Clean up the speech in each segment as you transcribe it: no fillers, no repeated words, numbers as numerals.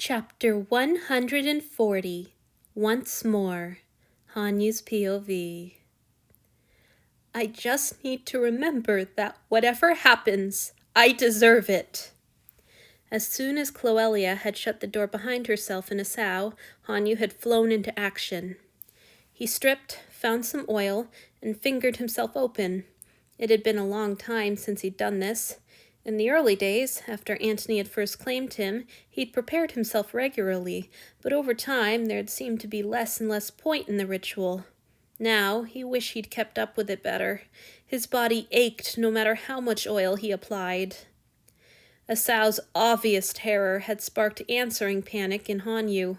Chapter 140 Once More Hanyu's POV. I just need to remember that whatever happens, I deserve it. As soon as Cloelia had shut the door behind herself and Asao, Hanyu had flown into action. He stripped, found some oil, and fingered himself open. It had been a long time since he'd done this. In the early days, after Antony had first claimed him, he'd prepared himself regularly, but over time there had seemed to be less and less point in the ritual. Now, he wished he'd kept up with it better. His body ached no matter how much oil he applied. Asao's obvious terror had sparked answering panic in Hanyu.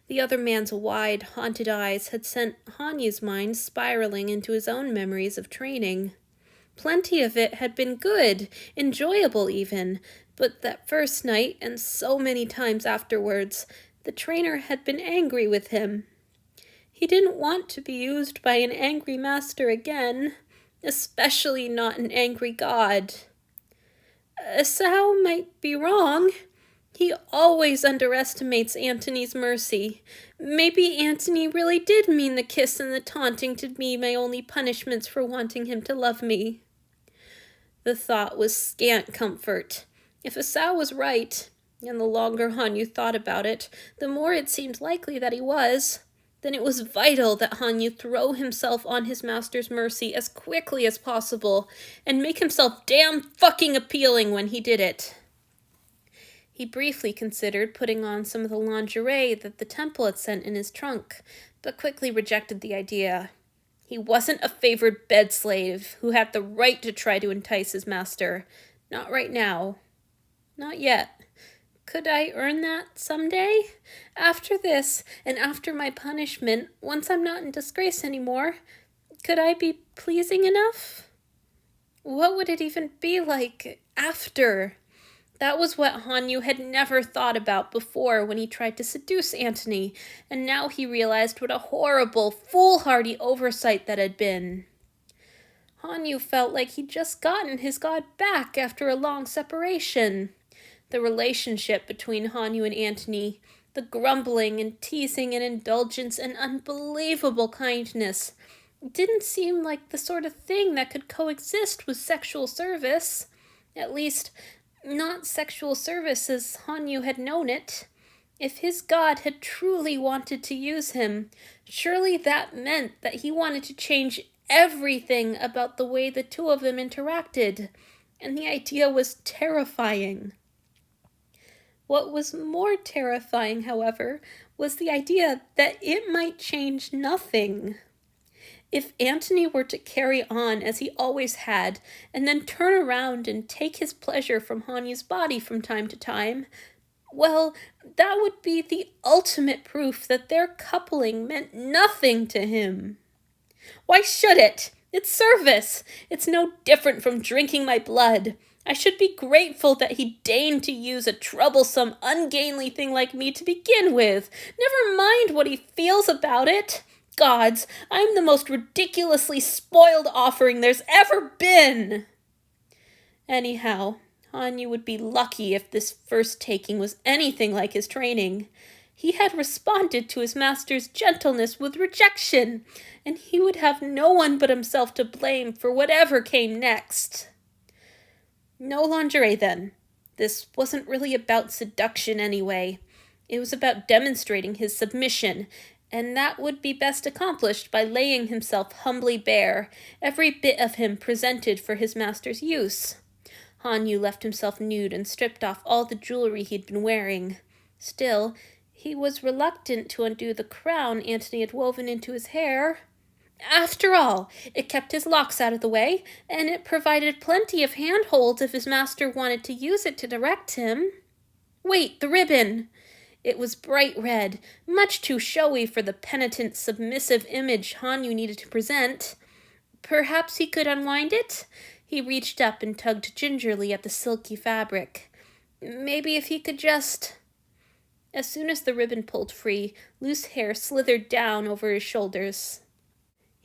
The other man's wide, haunted eyes had sent Hanyu's mind spiraling into his own memories of training. Plenty of it had been good, enjoyable even, but that first night and so many times afterwards, the trainer had been angry with him. He didn't want to be used by an angry master again, especially not an angry god. Asao might be wrong. He always underestimates Antony's mercy. Maybe Antony really did mean the kiss and the taunting to be my only punishments for wanting him to love me. The thought was scant comfort. If Asao was right, and the longer Hanyu thought about it, the more it seemed likely that he was, then it was vital that Hanyu throw himself on his master's mercy as quickly as possible, and make himself damn fucking appealing when he did it. He briefly considered putting on some of the lingerie that the temple had sent in his trunk, but quickly rejected the idea. He wasn't a favored bed slave who had the right to try to entice his master. Not right now. Not yet. Could I earn that someday? After this, and after my punishment, once I'm not in disgrace anymore, could I be pleasing enough? What would it even be like after? That was what Hanyu had never thought about before when he tried to seduce Antony, and now he realized what a horrible, foolhardy oversight that had been. Hanyu felt like he'd just gotten his god back after a long separation. The relationship between Hanyu and Antony, the grumbling and teasing and indulgence and unbelievable kindness, didn't seem like the sort of thing that could coexist with sexual service. At least, not sexual service as Hanyu had known it. If his god had truly wanted to use him, surely that meant that he wanted to change everything about the way the two of them interacted, and the idea was terrifying. What was more terrifying, however, was the idea that it might change nothing. If Antony were to carry on as he always had, and then turn around and take his pleasure from Hanyu's body from time to time, well, that would be the ultimate proof that their coupling meant nothing to him. Why should it? It's service. It's no different from drinking my blood. I should be grateful that he deigned to use a troublesome, ungainly thing like me to begin with. Never mind what he feels about it. Gods, I'm the most ridiculously spoiled offering there's ever been. Anyhow, Hanyu would be lucky if this first taking was anything like his training. He had responded to his master's gentleness with rejection, and he would have no one but himself to blame for whatever came next. No lingerie, then. This wasn't really about seduction anyway. It was about demonstrating his submission, and that would be best accomplished by laying himself humbly bare, every bit of him presented for his master's use. Hanyu left himself nude and stripped off all the jewelry he'd been wearing. Still, he was reluctant to undo the crown Antony had woven into his hair. After all, it kept his locks out of the way, and it provided plenty of handholds if his master wanted to use it to direct him. Wait, the ribbon! It was bright red, much too showy for the penitent, submissive image Hanyu needed to present. Perhaps he could unwind it? He reached up and tugged gingerly at the silky fabric. Maybe if he could just... As soon as the ribbon pulled free, loose hair slithered down over his shoulders.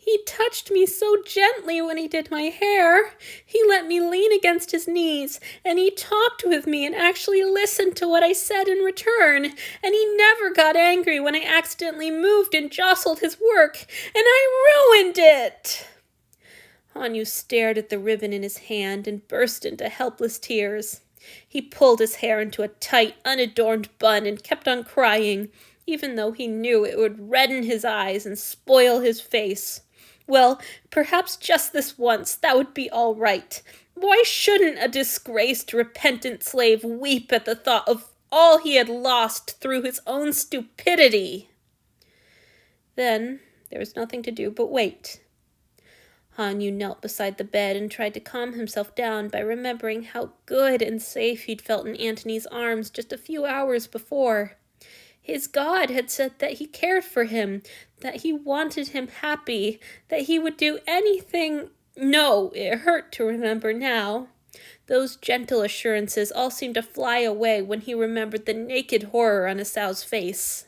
He touched me so gently when he did my hair. He let me lean against his knees, and he talked with me and actually listened to what I said in return. And he never got angry when I accidentally moved and jostled his work, and I ruined it. Hanyu stared at the ribbon in his hand and burst into helpless tears. He pulled his hair into a tight, unadorned bun and kept on crying, even though he knew it would redden his eyes and spoil his face. Well, perhaps just this once that would be all right. Why shouldn't a disgraced, repentant slave weep at the thought of all he had lost through his own stupidity? Then there was nothing to do but wait. Hanyu knelt beside the bed and tried to calm himself down by remembering how good and safe he'd felt in Antony's arms just a few hours before. His God had said that he cared for him, that he wanted him happy, that he would do anything. No, it hurt to remember now. Those gentle assurances all seemed to fly away when he remembered the naked horror on Asao's face.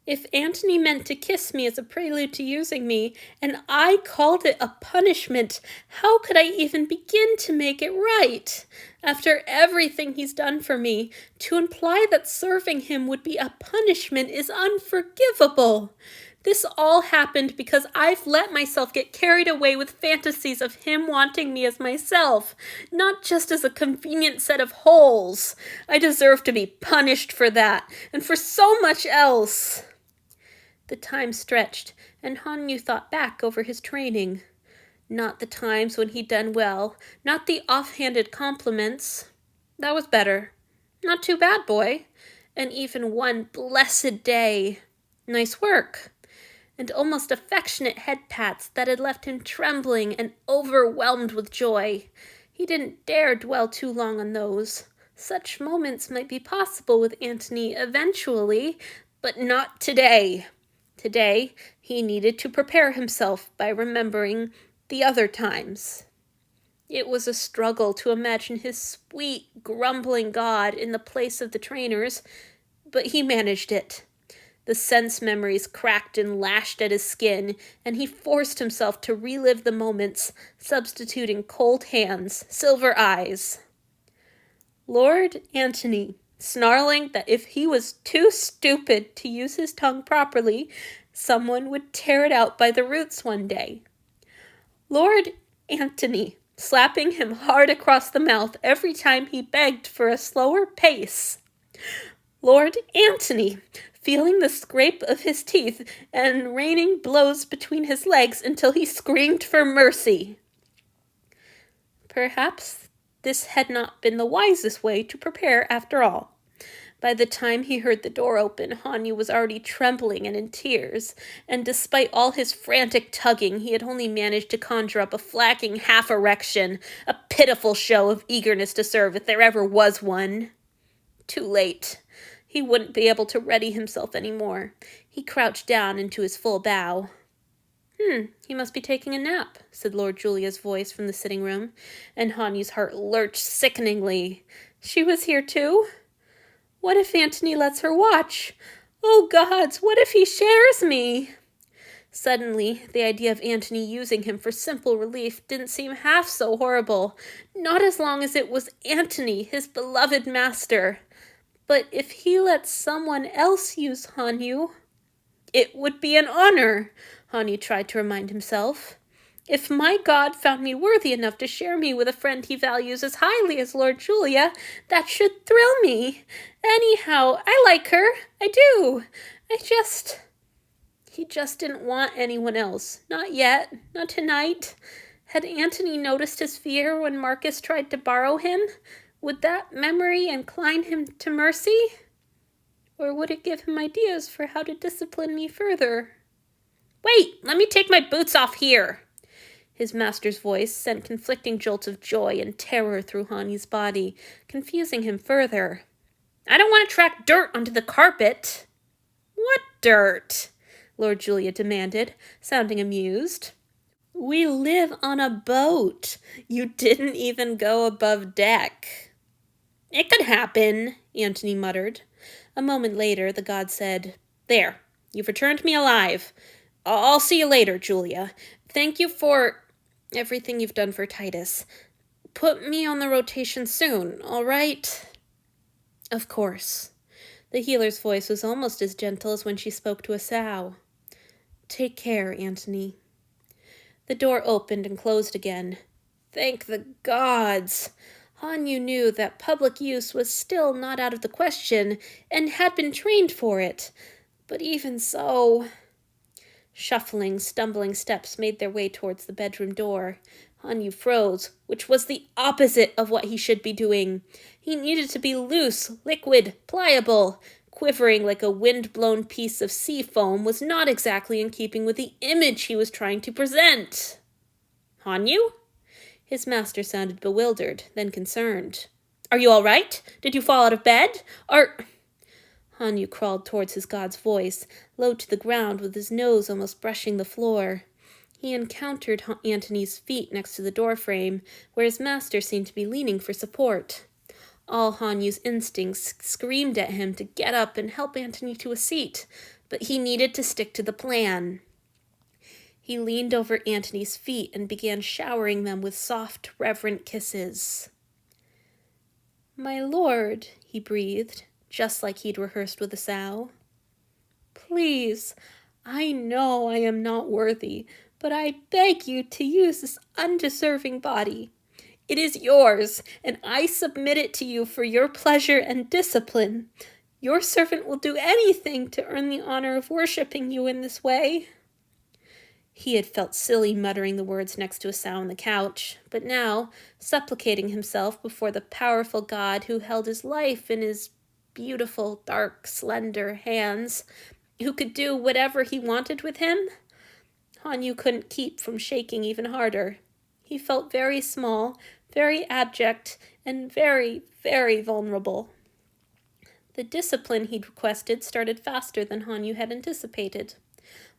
If Antony meant to kiss me as a prelude to using me, and I called it a punishment, how could I even begin to make it right? After everything he's done for me, to imply that serving him would be a punishment is unforgivable. This all happened because I've let myself get carried away with fantasies of him wanting me as myself, not just as a convenient set of holes. I deserve to be punished for that, and for so much else. The time stretched, and Hanyu thought back over his training. Not the times when he'd done well, not the offhanded compliments. That was better. Not too bad, boy. And even one blessed day. Nice work. And almost affectionate head pats that had left him trembling and overwhelmed with joy. He didn't dare dwell too long on those. Such moments might be possible with Antony eventually, but not today. Today, he needed to prepare himself by remembering the other times. It was a struggle to imagine his sweet, grumbling God in the place of the trainers, but he managed it. The sense memories cracked and lashed at his skin, and he forced himself to relive the moments, substituting cold hands, silver eyes. Lord Antony, snarling that if he was too stupid to use his tongue properly, someone would tear it out by the roots one day. Lord Antony, slapping him hard across the mouth every time he begged for a slower pace. Lord Antony, feeling the scrape of his teeth and raining blows between his legs until he screamed for mercy. Perhaps this had not been the wisest way to prepare after all. By the time he heard the door open, Hanyu was already trembling and in tears, and despite all his frantic tugging, he had only managed to conjure up a flagging half-erection, a pitiful show of eagerness to serve if there ever was one. Too late. He wouldn't be able to ready himself any more. He crouched down into his full bow. He must be taking a nap, said Lord Julia's voice from the sitting room, and Hanyu's heart lurched sickeningly. She was here too? What if Antony lets her watch? Oh gods, what if he shares me? Suddenly, the idea of Antony using him for simple relief didn't seem half so horrible, not as long as it was Antony, his beloved master. But if he lets someone else use Hanyu, it would be an honor, Hanyu tried to remind himself. If my God found me worthy enough to share me with a friend he values as highly as Lord Julia, that should thrill me. Anyhow, I like her. I do. He just didn't want anyone else. Not yet. Not tonight. Had Antony noticed his fear when Marcus tried to borrow him? Would that memory incline him to mercy? Or would it give him ideas for how to discipline me further? Wait, let me take my boots off here. His master's voice sent conflicting jolts of joy and terror through Hanyu's body, confusing him further. I don't want to track dirt onto the carpet. What dirt? Lord Julia demanded, sounding amused. We live on a boat. You didn't even go above deck. It could happen, Antony muttered. A moment later, the god said, There, you've returned me alive. I'll see you later, Julia. Thank you for everything you've done for Titus. Put me on the rotation soon, all right? Of course. The healer's voice was almost as gentle as when she spoke to Asao. Take care, Antony. The door opened and closed again. Thank the gods! Hanyu knew that public use was still not out of the question and had been trained for it. But even so... Shuffling, stumbling steps made their way towards the bedroom door. Hanyu froze, which was the opposite of what he should be doing. He needed to be loose, liquid, pliable. Quivering like a wind-blown piece of sea foam was not exactly in keeping with the image he was trying to present. Hanyu? His master sounded bewildered, then concerned. Are you all right? Did you fall out of bed? Hanyu crawled towards his god's voice, low to the ground with his nose almost brushing the floor. He encountered Antony's feet next to the doorframe, where his master seemed to be leaning for support. All Hanyu's instincts screamed at him to get up and help Antony to a seat, but he needed to stick to the plan. He leaned over Antony's feet and began showering them with soft, reverent kisses. My lord, he breathed, just like he'd rehearsed with Asao. Please, I know I am not worthy, but I beg you to use this undeserving body. It is yours, and I submit it to you for your pleasure and discipline. Your servant will do anything to earn the honor of worshipping you in this way. He had felt silly muttering the words next to Asao on the couch, but now, supplicating himself before the powerful god who held his life in his beautiful, dark, slender hands, who could do whatever he wanted with him, Hanyu couldn't keep from shaking even harder. He felt very small, very abject, and very, very vulnerable. The discipline he'd requested started faster than Hanyu had anticipated.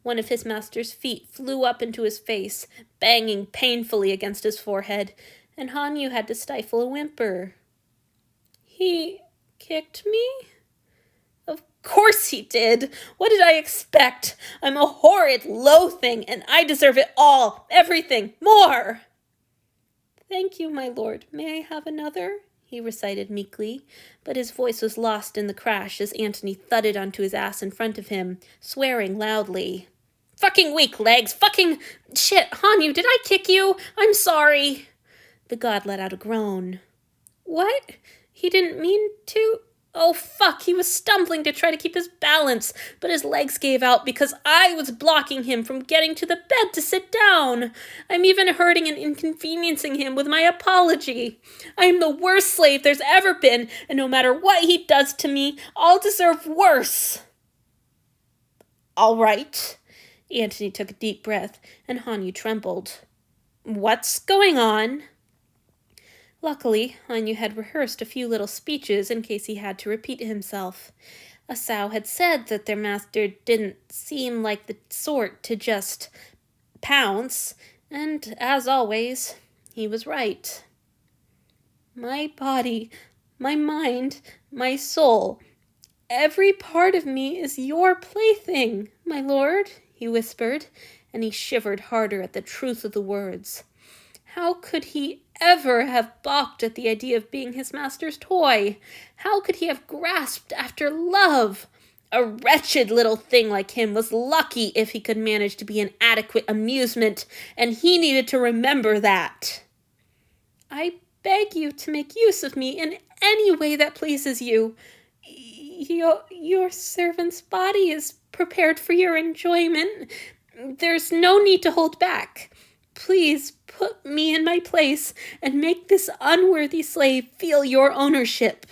One of his master's feet flew up into his face, banging painfully against his forehead, and Hanyu had to stifle a whimper. He kicked me? Of course he did. What did I expect? I'm a horrid, low thing, and I deserve it all, everything, more. Thank you, my lord. May I have another? He recited meekly, but his voice was lost in the crash as Antony thudded onto his ass in front of him, swearing loudly. Fucking weak legs! Fucking shit! Hanyu, did I kick you? I'm sorry! The god let out a groan. What? He didn't mean to? Oh, fuck, he was stumbling to try to keep his balance, but his legs gave out because I was blocking him from getting to the bed to sit down. I'm even hurting and inconveniencing him with my apology. I am the worst slave there's ever been, and no matter what he does to me, I'll deserve worse. All right. Antony took a deep breath, and Hanyu trembled. What's going on? Luckily, Hanyu had rehearsed a few little speeches in case he had to repeat himself. Asao had said that their master didn't seem like the sort to just pounce, and, as always, he was right. My body, my mind, my soul, every part of me is your plaything, my lord, he whispered, and he shivered harder at the truth of the words. How could he ever have balked at the idea of being his master's toy? How could he have grasped after love? A wretched little thing like him was lucky if he could manage to be an adequate amusement, and he needed to remember that. I beg you to make use of me in any way that pleases you. Your servant's body is prepared for your enjoyment. There's no need to hold back. Please put me in my place and make this unworthy slave feel your ownership.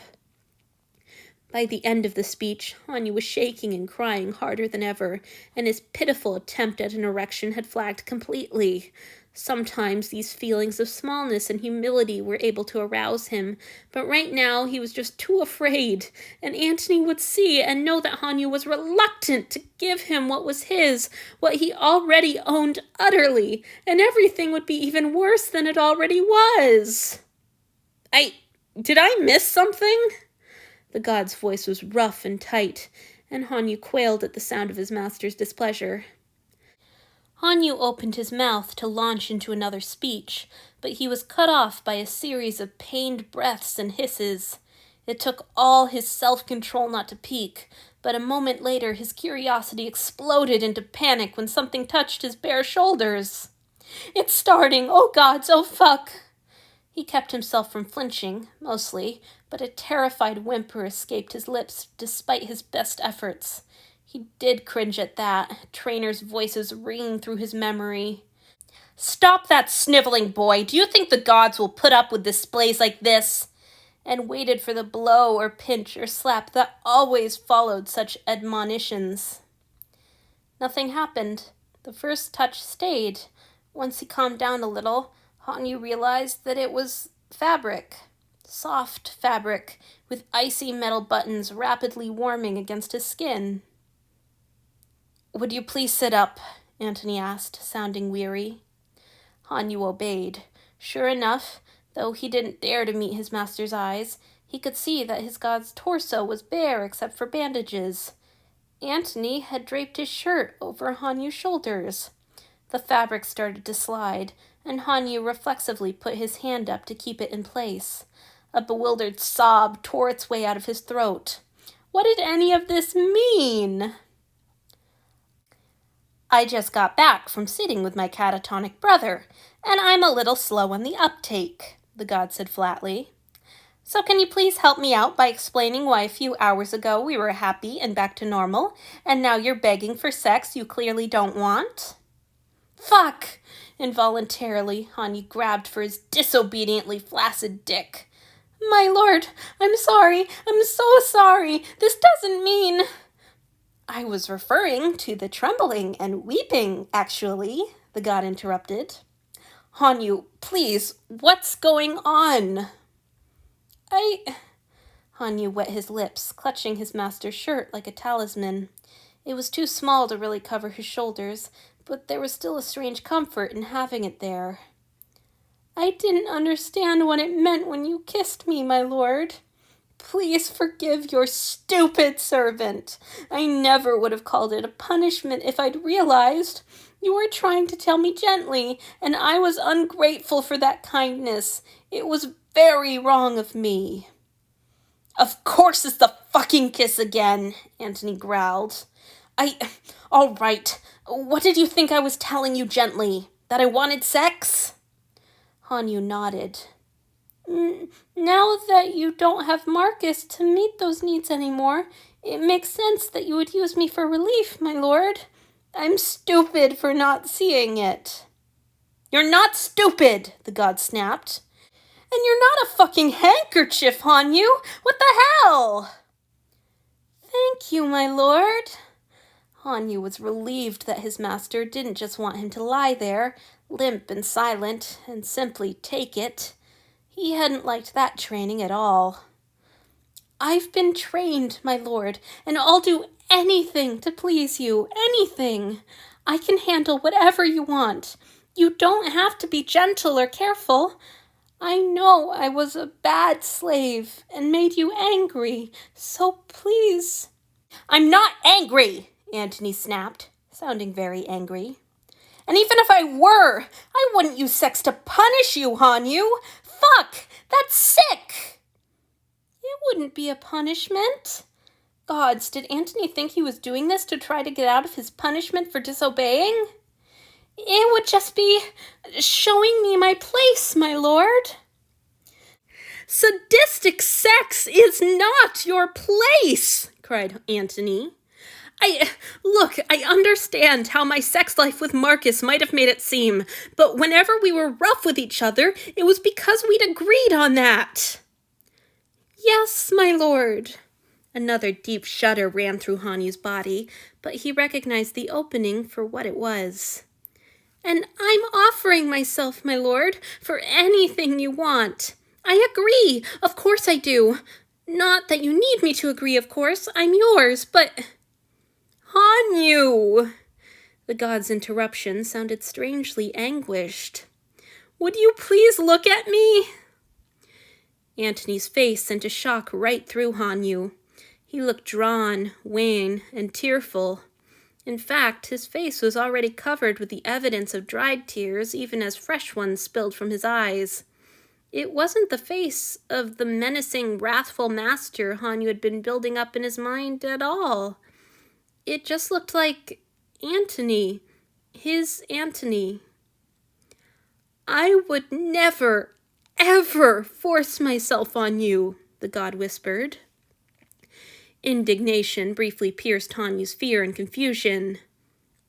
By the end of the speech, Hanyu was shaking and crying harder than ever, and his pitiful attempt at an erection had flagged completely. Sometimes these feelings of smallness and humility were able to arouse him, but right now he was just too afraid, and Antony would see and know that Hanyu was reluctant to give him what was his, what he already owned utterly, and everything would be even worse than it already was. Did I miss something? The god's voice was rough and tight, and Hanyu quailed at the sound of his master's displeasure. Hanyu opened his mouth to launch into another speech, but he was cut off by a series of pained breaths and hisses. It took all his self-control not to peek, but a moment later his curiosity exploded into panic when something touched his bare shoulders. "It's starting! Oh gods, oh fuck!" He kept himself from flinching, mostly, but a terrified whimper escaped his lips despite his best efforts. He did cringe at that, trainers' voices ringing through his memory. "Stop that sniveling, boy! Do you think the gods will put up with displays like this?" And waited for the blow or pinch or slap that always followed such admonitions. Nothing happened. The first touch stayed. Once he calmed down a little, Hanyu realized that it was fabric. Soft fabric, with icy metal buttons rapidly warming against his skin. "Would you please sit up?" Antony asked, sounding weary. Hanyu obeyed. Sure enough, though he didn't dare to meet his master's eyes, he could see that his god's torso was bare except for bandages. Antony had draped his shirt over Hanyu's shoulders. The fabric started to slide, and Hanyu reflexively put his hand up to keep it in place. A bewildered sob tore its way out of his throat. What did any of this mean? "I just got back from sitting with my catatonic brother, and I'm a little slow on the uptake," the god said flatly. "So can you please help me out by explaining why a few hours ago we were happy and back to normal, and now you're begging for sex you clearly don't want?" "Fuck!" Involuntarily, Hanyu grabbed for his disobediently flaccid dick. "My lord, I'm sorry. I'm so sorry. This doesn't mean—" "I was referring to the trembling and weeping, actually," the god interrupted. "Hanyu, please, what's going on?" Hanyu wet his lips, clutching his master's shirt like a talisman. It was too small to really cover his shoulders, but there was still a strange comfort in having it there. "I didn't understand what it meant when you kissed me, my lord. Please forgive your stupid servant. I never would have called it a punishment if I'd realized. You were trying to tell me gently, and I was ungrateful for that kindness. It was very wrong of me." "Of course it's the fucking kiss again," Antony growled. All right. What did you think I was telling you gently? That I wanted sex?" Hanyu nodded. Now that you don't have Marcus to meet those needs anymore, it makes sense that you would use me for relief, my lord. I'm stupid for not seeing it." "You're not stupid," the god snapped. "And you're not a fucking handkerchief, Hanyu. What the hell?" "Thank you, my lord." Hanyu was relieved that his master didn't just want him to lie there, limp and silent, and simply take it. He hadn't liked that training at all. "I've been trained, my lord, and I'll do anything to please you, anything. I can handle whatever you want. You don't have to be gentle or careful. I know I was a bad slave and made you angry, so please—" "I'm not angry," Antony snapped, sounding very angry. "And even if I were, I wouldn't use sex to punish you, Hanyu. Fuck! That's sick!" "It wouldn't be a punishment. Gods, did Antony think he was doing this to try to get out of his punishment for disobeying? It would just be showing me my place, my lord." "Sadistic sex is not your place," cried Antony. I understand how my sex life with Marcus might have made it seem, but whenever we were rough with each other, it was because we'd agreed on that." "Yes, my lord." Another deep shudder ran through Hanyu's body, but he recognized the opening for what it was. "And I'm offering myself, my lord, for anything you want. I agree, of course I do. Not that you need me to agree, of course, I'm yours, but—" "Hanyu!" The god's interruption sounded strangely anguished. "Would you please look at me?" Antony's face sent a shock right through Hanyu. He looked drawn, wan, and tearful. In fact, his face was already covered with the evidence of dried tears, even as fresh ones spilled from his eyes. It wasn't the face of the menacing, wrathful master Hanyu had been building up in his mind at all. It just looked like Antony, his Antony. "I would never, ever force myself on you," the god whispered. Indignation briefly pierced Hanyu's fear and confusion.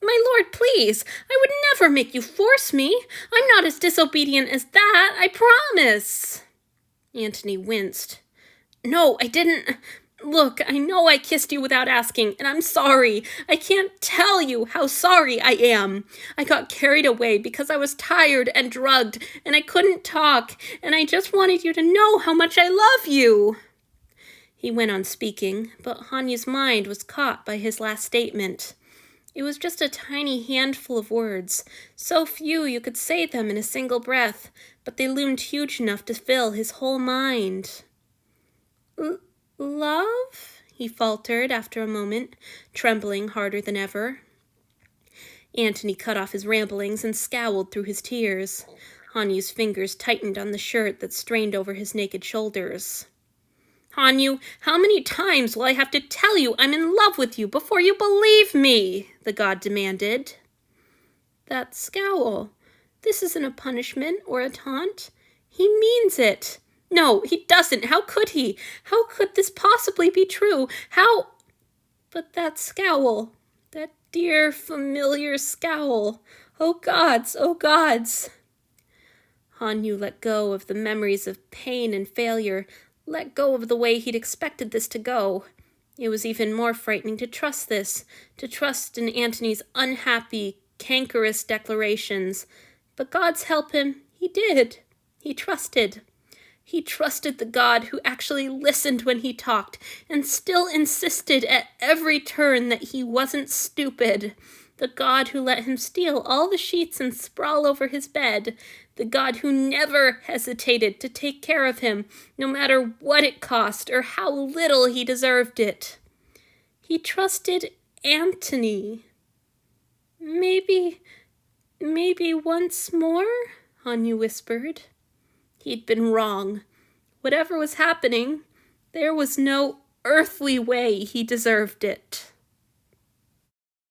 "My lord, please! I would never make you force me! I'm not as disobedient as that, I promise!" Antony winced. "No, I didn't. Look, I know I kissed you without asking, and I'm sorry. I can't tell you how sorry I am. I got carried away because I was tired and drugged, and I couldn't talk, and I just wanted you to know how much I love you." He went on speaking, but Hanyu's mind was caught by his last statement. It was just a tiny handful of words, so few you could say them in a single breath, but they loomed huge enough to fill his whole mind. "Love?" he faltered after a moment, trembling harder than ever. Antony cut off his ramblings and scowled through his tears. Hanyu's fingers tightened on the shirt that strained over his naked shoulders. "Hanyu, how many times will I have to tell you I'm in love with you before you believe me?" the god demanded. "That scowl. This isn't a punishment or a taunt. He means it." "No, he doesn't. How could he? How could this possibly be true? How—" "But that scowl, that dear, familiar scowl. Oh gods, oh gods." Hanyu let go of the memories of pain and failure, let go of the way he'd expected this to go. It was even more frightening to trust this, to trust in Antony's unhappy, cankerous declarations. But God's help him, he did. He trusted. He trusted the God who actually listened when he talked and still insisted at every turn that he wasn't stupid. The God who let him steal all the sheets and sprawl over his bed. The God who never hesitated to take care of him, no matter what it cost or how little he deserved it. He trusted Antony. Maybe once more?" Hanyu whispered. He'd been wrong. Whatever was happening, there was no earthly way he deserved it.